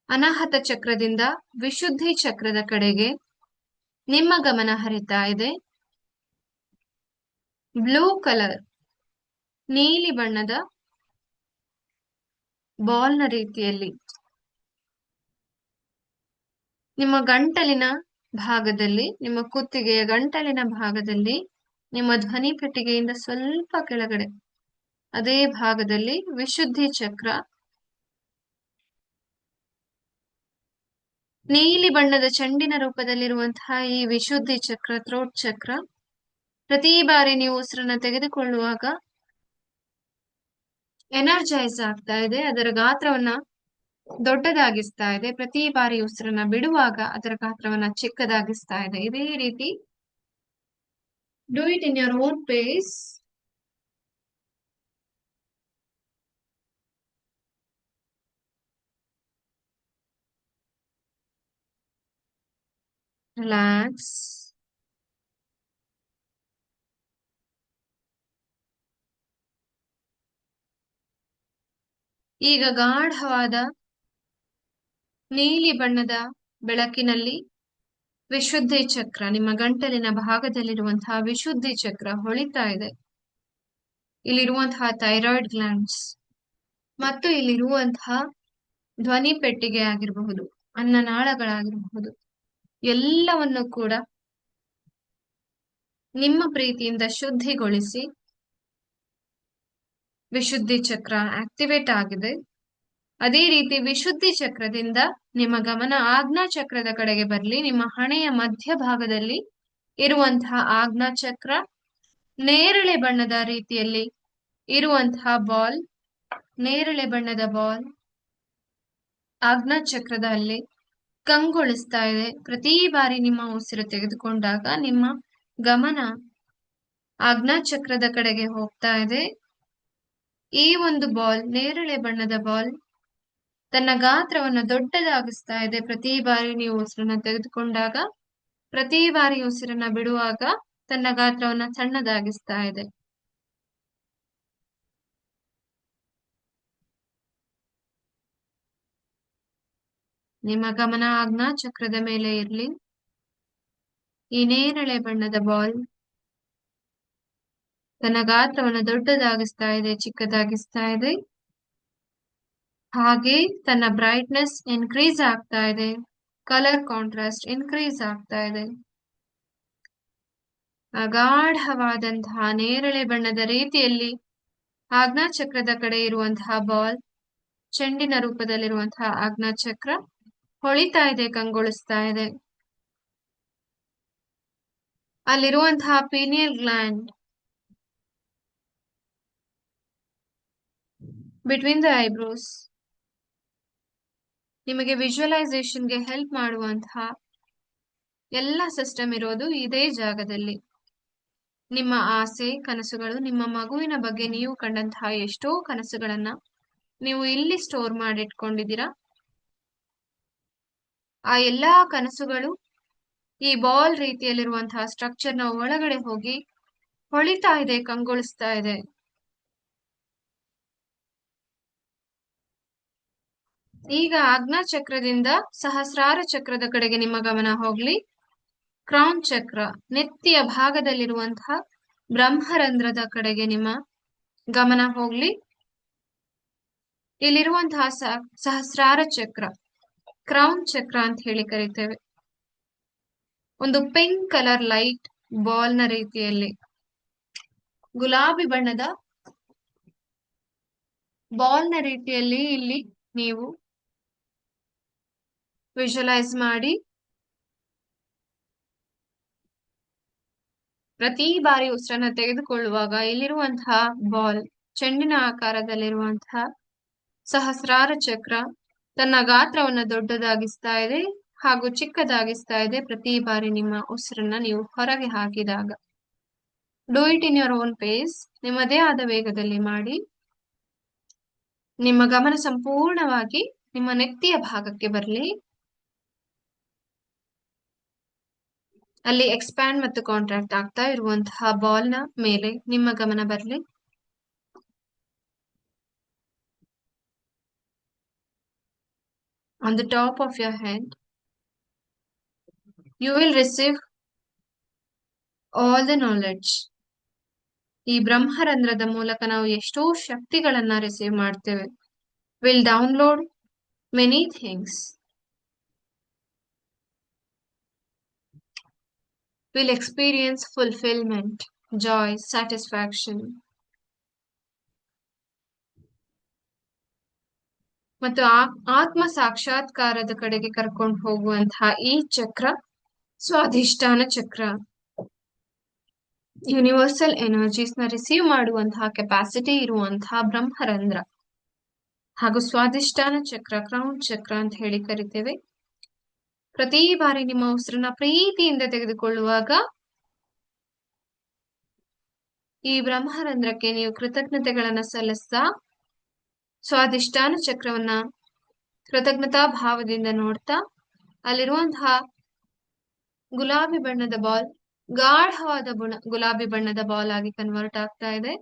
ಅನಾಹತ ಚಕ್ರದಿಂದ ವಿಶುದ್ಧಿ ಚಕ್ರದ ಕಡೆಗೆ ನಿಮ್ಮ ಗಮನ ಹರಿತಾ ಇದೆ. ಬ್ಲೂ ಕಲರ್, ನೀಲಿ ಬಣ್ಣದ ಬಾಲ್ ನ ರೀತಿಯಲ್ಲಿ ನಿಮ್ಮ ಗಂಟಲಿನ ಭಾಗದಲ್ಲಿ, ನಿಮ್ಮ ಕುತ್ತಿಗೆಯ ಗಂಟಲಿನ ಭಾಗದಲ್ಲಿ, ನಿಮ್ಮ ಧ್ವನಿ ಪೆಟ್ಟಿಗೆಯಿಂದ ಸ್ವಲ್ಪ ಕೆಳಗಡೆ ಅದೇ ಭಾಗದಲ್ಲಿ ವಿಶುದ್ಧಿ ಚಕ್ರ, ನೀಲಿ ಬಣ್ಣದ ಚೆಂಡಿನ ರೂಪದಲ್ಲಿರುವಂತಹ ಈ ವಿಶುದ್ಧಿ ಚಕ್ರ, ಥ್ರೋಟ್ ಚಕ್ರ, ಪ್ರತಿ ಬಾರಿ ನೀವು ಉಸಿರನ್ನ ತೆಗೆದುಕೊಳ್ಳುವಾಗ ಎನರ್ಜೈಸ್ ಆಗ್ತಾ ಇದೆ. ಅದರ ಗಾತ್ರವನ್ನ ದೊಡ್ಡದಾಗಿಸ್ತಾ ಇದೆ. ಪ್ರತಿ ಬಾರಿ ಉಸಿರನ್ನ ಬಿಡುವಾಗ ಅದರ ಗಾತ್ರವನ್ನ ಚಿಕ್ಕದಾಗಿಸ್ತಾ ಇದೆ. ಇದೇ ರೀತಿ do it in your own pace. Relax. ಈಗ ಗಾಢವಾದ ನೀಲಿ ಬಣ್ಣದ ಬೆಳಕಿನಲ್ಲಿ ವಿಶುದ್ಧಿ ಚಕ್ರ, ನಿಮ್ಮ ಗಂಟಲಿನ ಭಾಗದಲ್ಲಿರುವಂತಹ ವಿಶುದ್ಧಿ ಚಕ್ರ ಹೊಳಿತಾ ಇದೆ. ಇಲ್ಲಿರುವಂತಹ ಥೈರಾಯ್ಡ್ ಗ್ಲ್ಯಾಂಡ್ಸ್ ಮತ್ತು ಇಲ್ಲಿರುವಂತಹ ಧ್ವನಿ ಪೆಟ್ಟಿಗೆ ಆಗಿರಬಹುದು, ಅನ್ನನಾಳಗಳಾಗಿರಬಹುದು, ಎಲ್ಲವನ್ನು ಕೂಡ ನಿಮ್ಮ ಪ್ರೀತಿಯಿಂದ ಶುದ್ಧಿಗೊಳಿಸಿ ವಿಶುದ್ಧಿ ಚಕ್ರ ಆಕ್ಟಿವೇಟ್ ಆಗಿದೆ. ಅದೇ ರೀತಿ ವಿಶುದ್ಧಿ ಚಕ್ರದಿಂದ ನಿಮ್ಮ ಗಮನ ಆಜ್ಞಾ ಚಕ್ರದ ಕಡೆಗೆ ಬರಲಿ. ನಿಮ್ಮ ಹಣೆಯ ಮಧ್ಯ ಭಾಗದಲ್ಲಿ ಇರುವಂತಹ ಆಜ್ಞಾ ಚಕ್ರ, ನೇರಳೆ ಬಣ್ಣದ ರೀತಿಯಲ್ಲಿ ಇರುವಂತಹ ಬಾಲ್, ನೇರಳೆ ಬಣ್ಣದ ಬಾಲ್ ಆಜ್ಞಾ ಚಕ್ರದಲ್ಲಿ ಕಂಗೊಳಿಸ್ತಾ ಇದೆ. ಪ್ರತಿ ಬಾರಿ ನಿಮ್ಮ ಉಸಿರು ತೆಗೆದುಕೊಂಡಾಗ ನಿಮ್ಮ ಗಮನ ಆಜ್ಞಾ ಚಕ್ರದ ಕಡೆಗೆ ಹೋಗ್ತಾ ಇದೆ. ಈ ಒಂದು ಬಾಲ್, ನೇರಳೆ ಬಣ್ಣದ ಬಾಲ್ ತನ್ನ ಗಾತ್ರವನ್ನು ದೊಡ್ಡದಾಗಿಸ್ತಾ ಇದೆ. ಪ್ರತಿ ಬಾರಿ ನೀವು ಉಸಿರನ್ನ ತೆಗೆದುಕೊಂಡಾಗ, ಪ್ರತಿ ಬಾರಿ ಉಸಿರನ್ನ ಬಿಡುವಾಗ ತನ್ನ ಗಾತ್ರವನ್ನ ಸಣ್ಣದಾಗಿಸ್ತಾ ಇದೆ. ನಿಮ್ಮ ಗಮನ ಆಜ್ಞಾ ಚಕ್ರದ ಮೇಲೆ ಇರಲಿ. ಈ ನೇರಳೆ ಬಣ್ಣದ ಬಾಲ್ ತನ್ನ ಗಾತ್ರವನ್ನು ದೊಡ್ಡದಾಗಿಸ್ತಾ ಇದೆ, ಚಿಕ್ಕದಾಗಿಸ್ತಾ ಇದೆ. ಹಾಗೆ ತನ್ನ ಬ್ರೈಟ್ನೆಸ್ ಇನ್ಕ್ರೀಸ್ ಆಗ್ತಾ ಇದೆ, ಕಲರ್ ಕಾಂಟ್ರಾಸ್ಟ್ ಇನ್ಕ್ರೀಸ್ ಆಗ್ತಾ ಇದೆ. ಅಗಾಢವಾದಂತಹ ನೇರಳೆ ಬಣ್ಣದ ರೀತಿಯಲ್ಲಿ ಆಜ್ಞಾಚಕ್ರದ ಕಡೆ ಇರುವಂತಹ ಬಾಲ್, ಚೆಂಡಿನ ರೂಪದಲ್ಲಿರುವಂತಹ ಆಜ್ಞಾಚಕ್ರ ಹೊಳಿತಾ ಇದೆ, ಕಂಗೊಳಿಸ್ತಾ ಇದೆ. ಅಲ್ಲಿರುವಂತಹ pineal gland between the eyebrows ನಿಮಗೆ ವಿಜುವಲೈಸೇಷನ್ಗೆ ಹೆಲ್ಪ್ ಮಾಡುವಂತಹ ಎಲ್ಲ ಸಿಸ್ಟಮ್ ಇರೋದು ಇದೇ ಜಾಗದಲ್ಲಿ. ನಿಮ್ಮ ಆಸೆ, ಕನಸುಗಳು, ನಿಮ್ಮ ಮಗುವಿನ ಬಗ್ಗೆ ನೀವು ಕಂಡಂತಹ ಎಷ್ಟೋ ಕನಸುಗಳನ್ನ ನೀವು ಇಲ್ಲಿ ಸ್ಟೋರ್ ಮಾಡಿಟ್ಕೊಂಡಿದ್ದೀರಾ. ಆ ಎಲ್ಲಾ ಕನಸುಗಳು ಈ ಬಾಲ್ ರೀತಿಯಲ್ಲಿರುವಂತಹ ಸ್ಟ್ರಕ್ಚರ್ನ ಒಳಗಡೆ ಹೋಗಿ ಹೊಳಿತಾ ಇದೆ, ಕಂಗೊಳಿಸ್ತಾ ಇದೆ. ಈಗ ಆಜ್ಞಾ ಚಕ್ರದಿಂದ ಸಹಸ್ರಾರ ಚಕ್ರದ ಕಡೆಗೆ ನಿಮ್ಮ ಗಮನ ಹೋಗ್ಲಿ. ಕ್ರೌನ್ ಚಕ್ರ, ನೆತ್ತಿಯ ಭಾಗದಲ್ಲಿರುವಂತಹ ಬ್ರಹ್ಮರಂಧ್ರದ ಕಡೆಗೆ ನಿಮ್ಮ ಗಮನ ಹೋಗ್ಲಿ. ಇಲ್ಲಿರುವಂತಹ ಸಹಸ್ರಾರ ಚಕ್ರ, ಕ್ರೌನ್ ಚಕ್ರ ಅಂತ ಹೇಳಿ ಕರಿತೇವೆ. ಒಂದು ಪಿಂಕ್ ಕಲರ್ ಲೈಟ್ ಬಾಲ್ ನ ರೀತಿಯಲ್ಲಿ, ಗುಲಾಬಿ ಬಣ್ಣದ ಬಾಲ್ ನ ರೀತಿಯಲ್ಲಿ ಇಲ್ಲಿ ನೀವು ವಿಜುವಲೈಸ್ ಮಾಡಿ. ಪ್ರತಿ ಬಾರಿ ಉಸಿರನ್ನ ತೆಗೆದುಕೊಳ್ಳುವಾಗ ಇಲ್ಲಿರುವಂತಹ ಬಾಲ್, ಚೆಂಡಿನ ಆಕಾರದಲ್ಲಿರುವಂತಹ ಸಹಸ್ರಾರ ಚಕ್ರ ತನ್ನ ಗಾತ್ರವನ್ನು ದೊಡ್ಡದಾಗಿಸ್ತಾ ಇದೆ ಹಾಗೂ ಚಿಕ್ಕದಾಗಿಸ್ತಾ ಇದೆ ಪ್ರತಿ ಬಾರಿ ನಿಮ್ಮ ಉಸಿರನ್ನ ನೀವು ಹೊರಗೆ ಹಾಕಿದಾಗ. Do it in your own pace, ನಿಮ್ಮದೇ ಆದ ವೇಗದಲ್ಲಿ ಮಾಡಿ. ನಿಮ್ಮ ಗಮನ ಸಂಪೂರ್ಣವಾಗಿ ನಿಮ್ಮ ನೆತ್ತಿಯ ಭಾಗಕ್ಕೆ ಬರಲಿ. ಅಲ್ಲಿ ಎಕ್ಸ್ಪ್ಯಾಂಡ್ ಮತ್ತು ಕಾಂಟ್ರಾಕ್ಟ್ ಆಗ್ತಾ ಇರುವಂತಹ ಬಾಲ್ ನ ಮೇಲೆ ನಿಮ್ಮ ಗಮನ ಬರಲಿ. On the top of your head, you will receive all the knowledge. ಈ ಬ್ರಹ್ಮರಂಧ್ರದ ಮೂಲಕ ನಾವು ಎಷ್ಟೋ ಶಕ್ತಿಗಳನ್ನ ರಿಸೀವ್ ಮಾಡ್ತೇವೆ. Will download many things. Will experience fulfillment, joy, satisfaction. ಮತ್ತು ಆತ್ಮ ಸಾಕ್ಷಾತ್ಕಾರದ ಕಡೆಗೆ ಕರ್ಕೊಂಡು ಹೋಗುವಂತಹ ಈ ಚಕ್ರ ಸ್ವಾಧಿಷ್ಠಾನ ಚಕ್ರ. ಯೂನಿವರ್ಸಲ್ ಎನರ್ಜೀಸ್ ನ ರಿಸೀವ್ ಮಾಡುವಂತಹ ಕೆಪಾಸಿಟಿ ಇರುವಂತಹ ಬ್ರಹ್ಮರಂಧ್ರ ಹಾಗೂ ಸ್ವಾಧಿಷ್ಠಾನ ಚಕ್ರ, ಕ್ರೌನ್ ಚಕ್ರ ಅಂತ ಹೇಳಿ ಕರಿತೇವೆ. ಪ್ರತಿ ಬಾರಿ ನಿಮ್ಮ ಉಸಿರನ್ನ ಪ್ರೀತಿಯಿಂದ ತೆಗೆದುಕೊಳ್ಳುವಾಗ ಈ ಬ್ರಹ್ಮರಂಧ್ರಕ್ಕೆ ನೀವು ಕೃತಜ್ಞತೆಗಳನ್ನ ಸಲ್ಲಿಸ್ತಾ ಸ್ವಾಧಿಷ್ಠಾನ ಚಕ್ರವನ್ನ ಕೃತಜ್ಞತಾ ಭಾವದಿಂದ ನೋಡ್ತಾ, ಅಲ್ಲಿರುವಂತಹ ಗುಲಾಬಿ ಬಣ್ಣದ ಬಾಲ್ ಗಾಢವಾದ ಗುಲಾಬಿ ಬಣ್ಣದ ಬಾಲ್ ಆಗಿ ಕನ್ವರ್ಟ್ ಆಗ್ತಾ ಇದೆ.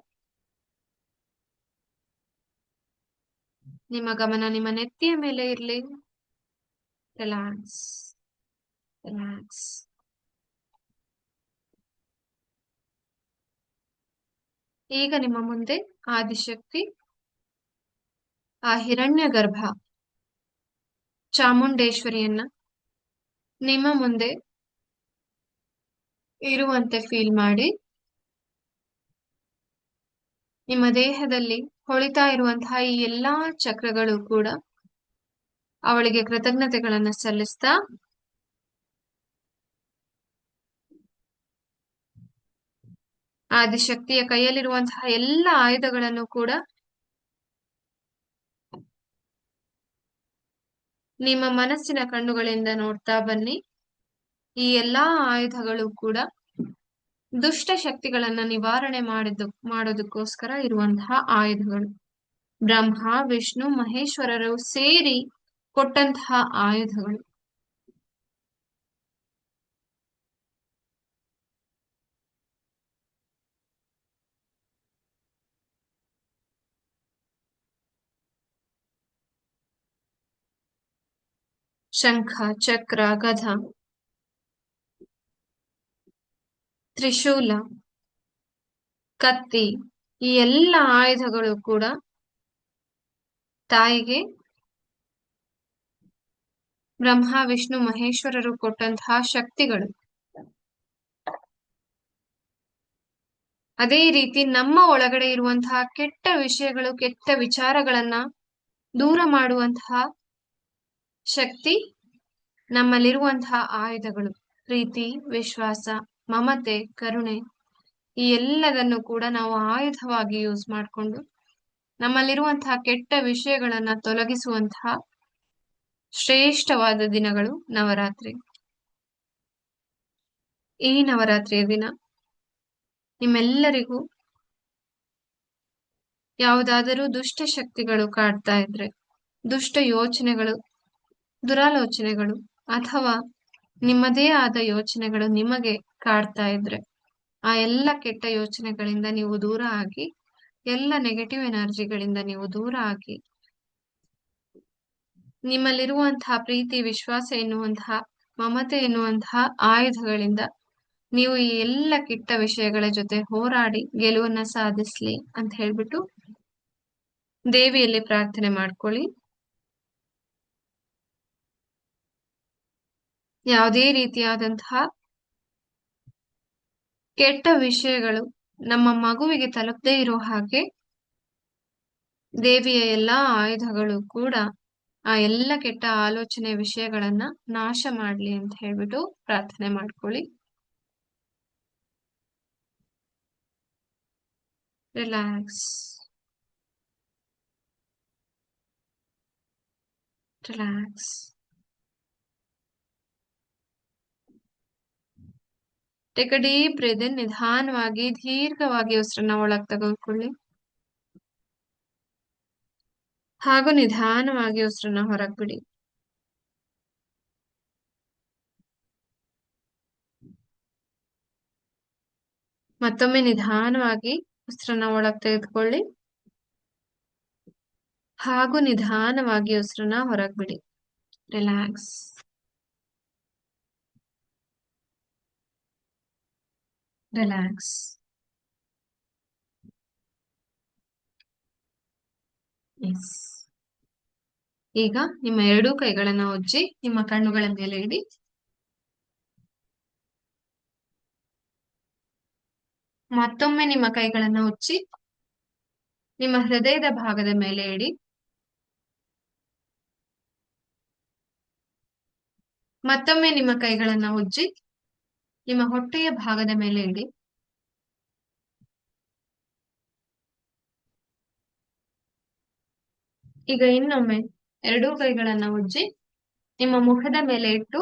ನಿಮ್ಮ ಗಮನ ನಿಮ್ಮ ನೆತ್ತಿಯ ಮೇಲೆ ಇರಲಿ. Relax, relax. ಈಗ ನಿಮ್ಮ ಮುಂದೆ ಆದಿಶಕ್ತಿ, ಆ ಹಿರಣ್ಯ ಗರ್ಭ ಚಾಮುಂಡೇಶ್ವರಿಯನ್ನ ನಿಮ್ಮ ಮುಂದೆ ಇರುವಂತೆ ಫೀಲ್ ಮಾಡಿ. ನಿಮ್ಮ ದೇಹದಲ್ಲಿ ಹೊಳಿತಾ ಇರುವಂತಹ ಈ ಎಲ್ಲಾ ಚಕ್ರಗಳು ಕೂಡ ಅವಳಿಗೆ ಕೃತಜ್ಞತೆಗಳನ್ನ ಸಲ್ಲಿಸ್ತಾ ಆದಿಶಕ್ತಿಯ ಕೈಯಲ್ಲಿರುವಂತಹ ಎಲ್ಲ ಆಯುಧಗಳನ್ನು ಕೂಡ ನಿಮ್ಮ ಮನಸ್ಸಿನ ಕಣ್ಣುಗಳಿಂದ ನೋಡ್ತಾ ಬನ್ನಿ. ಈ ಎಲ್ಲಾ ಆಯುಧಗಳು ಕೂಡ ದುಷ್ಟ ಶಕ್ತಿಗಳನ್ನ ನಿವಾರಣೆ ಮಾಡೋದಕ್ಕೋಸ್ಕರ ಇರುವಂತಹ ಆಯುಧಗಳು. ಬ್ರಹ್ಮ, ವಿಷ್ಣು, ಮಹೇಶ್ವರರು ಸೇರಿ ಕೊಟ್ಟಂತಹ ಆಯುಧಗಳು. ಶಂಖ, ಚಕ್ರ, ಗದ, ತ್ರಿಶೂಲ, ಕತ್ತಿ, ಈ ಎಲ್ಲ ಆಯುಧಗಳು ಕೂಡ ತಾಯಿಗೆ ಬ್ರಹ್ಮ ವಿಷ್ಣು ಮಹೇಶ್ವರರು ಕೊಟ್ಟಂತಹ ಶಕ್ತಿಗಳು. ಅದೇ ರೀತಿ ನಮ್ಮ ಒಳಗಡೆ ಇರುವಂತಹ ಕೆಟ್ಟ ವಿಷಯಗಳು, ಕೆಟ್ಟ ವಿಚಾರಗಳನ್ನ ದೂರ ಮಾಡುವಂತಹ ಶಕ್ತಿ ನಮ್ಮಲ್ಲಿರುವಂತಹ ಆಯುಧಗಳು. ಪ್ರೀತಿ, ವಿಶ್ವಾಸ, ಮಮತೆ, ಕರುಣೆ, ಈ ಎಲ್ಲದನ್ನು ಕೂಡ ನಾವು ಆಯುಧವಾಗಿ ಯೂಸ್ ಮಾಡಿಕೊಂಡು ನಮ್ಮಲ್ಲಿರುವಂತಹ ಕೆಟ್ಟ ವಿಷಯಗಳನ್ನ ತೊಲಗಿಸುವಂತಹ ಶ್ರೇಷ್ಠವಾದ ದಿನಗಳು ನವರಾತ್ರಿ. ಈ ನವರಾತ್ರಿಯ ದಿನ ನಿಮ್ಮೆಲ್ಲರಿಗೂ ಯಾವುದಾದರೂ ದುಷ್ಟ ಶಕ್ತಿಗಳು ಕಾಡ್ತಾ ಇದ್ರೆ, ದುಷ್ಟ ಯೋಚನೆಗಳು, ದುರಾಲೋಚನೆಗಳು ಅಥವಾ ನಿಮ್ಮದೇ ಆದ ಯೋಚನೆಗಳು ನಿಮಗೆ ಕಾಡ್ತಾ ಇದ್ರೆ, ಆ ಎಲ್ಲ ಕೆಟ್ಟ ಯೋಚನೆಗಳಿಂದ ನೀವು ದೂರ ಆಗಿ, ಎಲ್ಲ ನೆಗೆಟಿವ್ ಎನರ್ಜಿಗಳಿಂದ ನೀವು ದೂರ ಆಗಿ, ನಿಮ್ಮಲ್ಲಿರುವಂತಹ ಪ್ರೀತಿ, ವಿಶ್ವಾಸ ಎನ್ನುವಂತಹ, ಮಮತೆ ಎನ್ನುವಂತಹ ಆಯುಧಗಳಿಂದ ನೀವು ಈ ಎಲ್ಲ ಕೆಟ್ಟ ವಿಷಯಗಳ ಜೊತೆ ಹೋರಾಡಿ ಗೆಲುವನ್ನ ಸಾಧಿಸ್ಲಿ ಅಂತ ಹೇಳ್ಬಿಟ್ಟು ದೇವಿಯಲ್ಲಿ ಪ್ರಾರ್ಥನೆ ಮಾಡ್ಕೊಳ್ಳಿ. ಯಾವುದೇ ರೀತಿಯಾದಂತಹ ಕೆಟ್ಟ ವಿಷಯಗಳು ನಮ್ಮ ಮಗುವಿಗೆ ತಲುಪದೇ ಇರೋ ಹಾಗೆ ದೇವಿಯ ಎಲ್ಲಾ ಆಯುಧಗಳು ಕೂಡ ಆ ಎಲ್ಲ ಕೆಟ್ಟ ಆಲೋಚನೆ ವಿಷಯಗಳನ್ನ ನಾಶ ಮಾಡ್ಲಿ ಅಂತ ಹೇಳ್ಬಿಟ್ಟು ಪ್ರಾರ್ಥನೆ ಮಾಡ್ಕೊಳ್ಳಿ. Relax, relax. Take a deep breath in. ನಿಧಾನವಾಗಿ ದೀರ್ಘವಾಗಿ ಉಸಿರನ್ನ ಒಳಗ್ ತೆಗೆದುಕೊಳ್ಳಿ ಹಾಗೂ ನಿಧಾನವಾಗಿ ಉಸಿರನ್ನ ಹೊರಗ್ ಬಿಡಿ. ಮತ್ತೊಮ್ಮೆ ನಿಧಾನವಾಗಿ ಉಸಿರನ್ನ ಒಳಗ್ ತೆಗೆದುಕೊಳ್ಳಿ ಹಾಗೂ ನಿಧಾನವಾಗಿ ಉಸಿರನ್ನ ಹೊರಗ್ ಬಿಡಿ. Relax, relax. ಎಸ್. ಈಗ ನಿಮ್ಮ ಎರಡೂ ಕೈಗಳನ್ನ ಉಜ್ಜಿ ನಿಮ್ಮ ಕಣ್ಣುಗಳ ಮೇಲೆ ಇಡಿ. ಮತ್ತೊಮ್ಮೆ ನಿಮ್ಮ ಕೈಗಳನ್ನ ಉಜ್ಜಿ ನಿಮ್ಮ ಹೃದಯದ ಭಾಗದ ಮೇಲೆ ಇಡಿ. ಮತ್ತೊಮ್ಮೆ ನಿಮ್ಮ ಕೈಗಳನ್ನ ಉಜ್ಜಿ ನಿಮ್ಮ ಹೊಟ್ಟೆಯ ಭಾಗದ ಮೇಲೆ ಇಡಿ. ಈಗ ಇನ್ನೊಮ್ಮೆ ಎರಡೂ ಕೈಗಳನ್ನ ಉಜ್ಜಿ ನಿಮ್ಮ ಮುಖದ ಮೇಲೆ ಇಟ್ಟು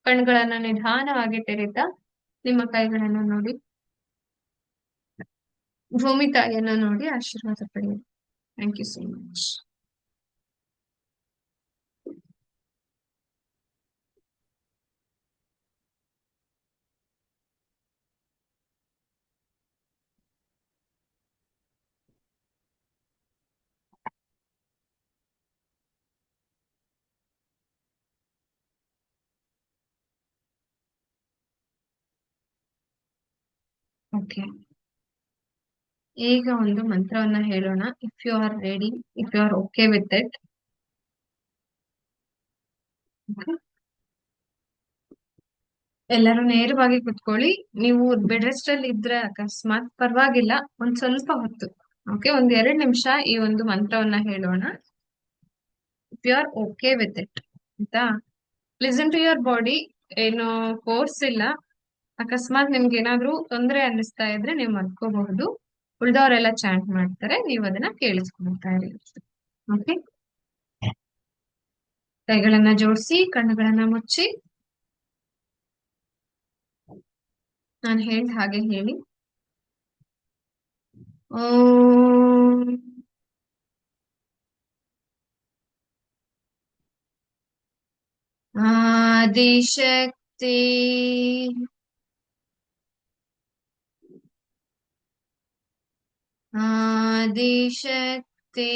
ಕಣ್ಗಳನ್ನ ನಿಧಾನವಾಗಿ ತೆರೆತಾ ನಿಮ್ಮ ಕೈಗಳನ್ನ ನೋಡಿ ಭೂಮಿ ತಾಯಿಯನ್ನ ನೋಡಿ ಆಶೀರ್ವಾದ ಪಡೆಯಿರಿ. Thank you so much. Okay, ಈಗ ಒಂದು ಮಂತ್ರವನ್ನ ಹೇಳೋಣ. If you are ready, if you are okay with it. ಎಲ್ಲರೂ ನೇರವಾಗಿ ಕುತ್ಕೊಳ್ಳಿ. ನೀವು ಬೆಡ್ ರೆಸ್ಟ್ ಅಲ್ಲಿ ಇದ್ರೆ ಅಕಸ್ಮಾತ್ ಪರವಾಗಿಲ್ಲ, ಒಂದ್ ಸ್ವಲ್ಪ ಹೊತ್ತು, ಓಕೆ, ಒಂದ್ 2 ನಿಮಿಷ ಈ ಒಂದು ಮಂತ್ರವನ್ನ ಹೇಳೋಣ. If you are okay with it ಆಯ್ತಾ. Listen to your body. ಏನು ಫೋರ್ಸ್ ಇಲ್ಲ. ಅಕಸ್ಮಾತ್ ನಿಮ್ಗೆ ಏನಾದ್ರೂ ತೊಂದರೆ ಅನ್ನಿಸ್ತಾ ಇದ್ರೆ ನೀವು ಮಲ್ಕೋಬಹುದು. ಉಳ್ದವರೆಲ್ಲ ಚಾಂಟ್ ಮಾಡ್ತಾರೆ, ನೀವು ಅದನ್ನ ಕೇಳಿಸ್ಕೊಳ್ತಾ ಇರಿ. ಓಕೆ, ಕೈಗಳನ್ನ ಜೋಡಿಸಿ ಕಣ್ಣುಗಳನ್ನ ಮುಚ್ಚಿ ನಾನು ಹೇಳಿದ ಹಾಗೆ ಹೇಳಿ. ಓಂ ಆದಿಶಕ್ತಿ ಆದಿಶಕ್ತಿ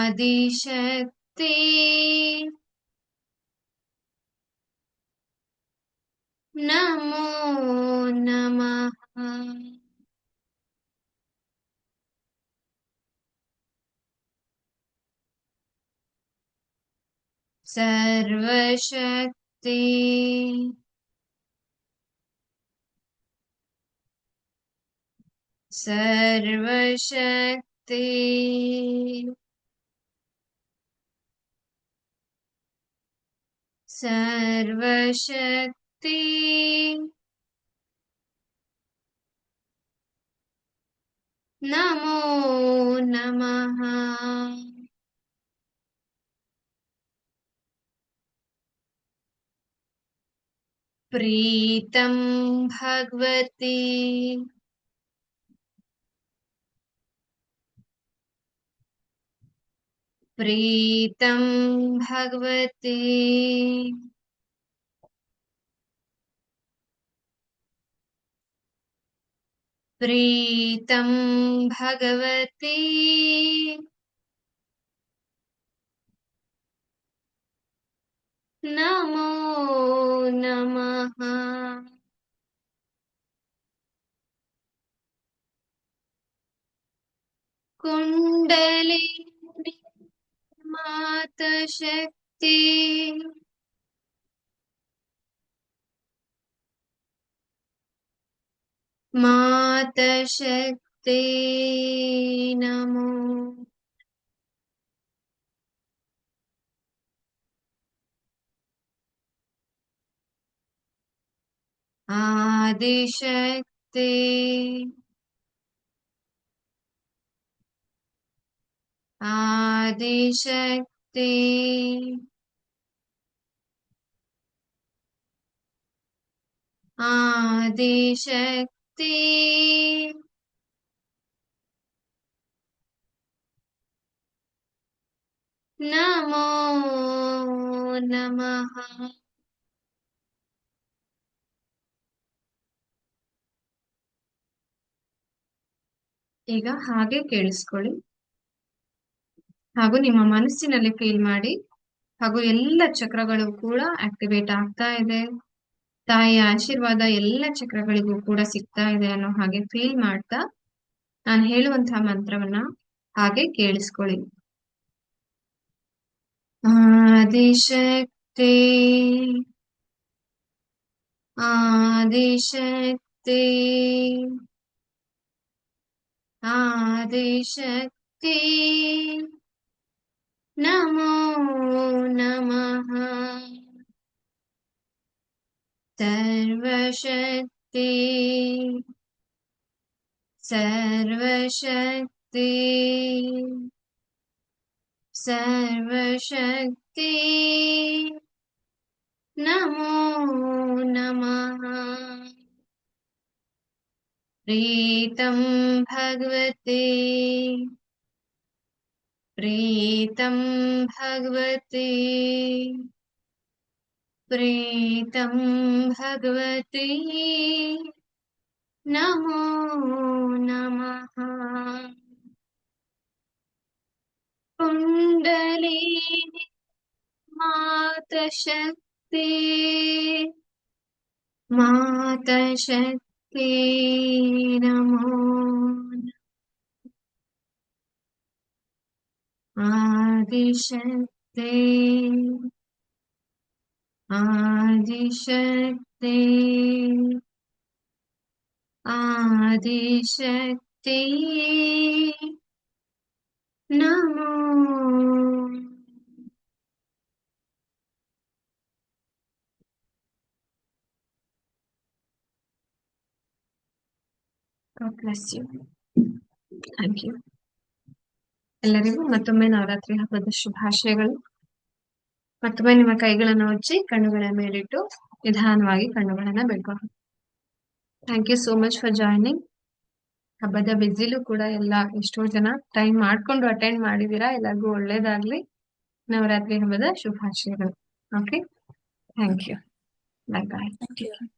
ಆದಿಶಕ್ತಿ ನಮೋ ನಮಃ. ಸರ್ವಶಕ್ತಿ ಸರ್ವಶಕ್ತಿ ಸರ್ವಶಕ್ತಿ ನಮೋ ನಮಃ. ಪ್ರೀತಂ ಭಗವತಿ ಪ್ರೀತಂ ಭಗವತಿ ಪ್ರೀತಂ ಭಗವತಿ ನಮೋ ನಮಃ. ಕುಂಡಲಿನಿ ಮಾತಶಕ್ತಿ ಮಾತಶಕ್ತಿ ನಮೋ. ಆದಿಶಕ್ತಿ ಆದಿಶಕ್ತಿ ಆದಿಶಕ್ತಿ ನಮೋ ನಮಃ. ಈಗ ಹಾಗೆ ಕೇಳಿಸ್ಕೊಳ್ಳಿ ಹಾಗೂ ನಿಮ್ಮ ಮನಸ್ಸಿನಲ್ಲಿ ಫೀಲ್ ಮಾಡಿ ಹಾಗೂ ಎಲ್ಲ ಚಕ್ರಗಳು ಕೂಡ ಆಕ್ಟಿವೇಟ್ ಆಗ್ತಾ ಇದೆ. ತಾಯಿಯ ಆಶೀರ್ವಾದ ಎಲ್ಲ ಚಕ್ರಗಳಿಗೂ ಕೂಡ ಸಿಗ್ತಾ ಇದೆ ಅನ್ನೋ ಹಾಗೆ ಫೀಲ್ ಮಾಡ್ತಾ ನಾನು ಹೇಳುವಂತಹ ಮಂತ್ರವನ್ನ ಹಾಗೆ ಕೇಳಿಸ್ಕೊಳ್ಳಿ. ಆದಿಶಕ್ತಿ ಆದಿಶಕ್ತಿ ಆದಿಶಕ್ತಿ ನಮೋ ನಮಃ. ಸರ್ವಶಕ್ತಿ ಸರ್ವಶಕ್ತಿ ಸರ್ವಶಕ್ತಿ ನಮೋ ನಮಃ. ಪ್ರೀತಂ ಭಗವತಿ ಪ್ರೀತಂ ಭಗವತಿ ಪ್ರೀತಂ ಭಗವತಿ ನಮೋ ನಮಃ. ಕುಂಡಲಿನಿ ಮಾತಶಕ್ತಿ ಮಾತಶಕ್ತಿ ನಮೋ. ಆದಿಶಕ್ತಿ ಆದಿಶಕ್ತಿ ಆದಿಶಕ್ತಿ ನಮೋ. God bless you. Thank you. ಎಲ್ಲರಿಗೂ ಮತ್ತೊಮ್ಮೆ ನವರಾತ್ರಿ ಹಬ್ಬದ ಶುಭಾಶಯಗಳು. ಮತ್ತೊಮ್ಮೆ ನಿಮ್ಮ ಕೈಗಳನ್ನು ಉಜ್ಜಿ ಕಣ್ಣುಗಳ ಮೇಲಿಟ್ಟು ನಿಧಾನವಾಗಿ ಕಣ್ಣುಗಳನ್ನ ಬಿಡ್ಬೋದು. Thank you so much for joining. ಹಬ್ಬದ ಬಿಸಿಲು ಕೂಡ ಎಲ್ಲ ಎಷ್ಟೋ ಜನ ಟೈಮ್ ಮಾಡ್ಕೊಂಡು ಅಟೆಂಡ್ ಮಾಡಿದೀರಾ. ಎಲ್ಲರಿಗೂ ಒಳ್ಳೇದಾಗ್ಲಿ. ನವರಾತ್ರಿ ಹಬ್ಬದ ಶುಭಾಶಯಗಳು. Okay, thank you. Bye bye.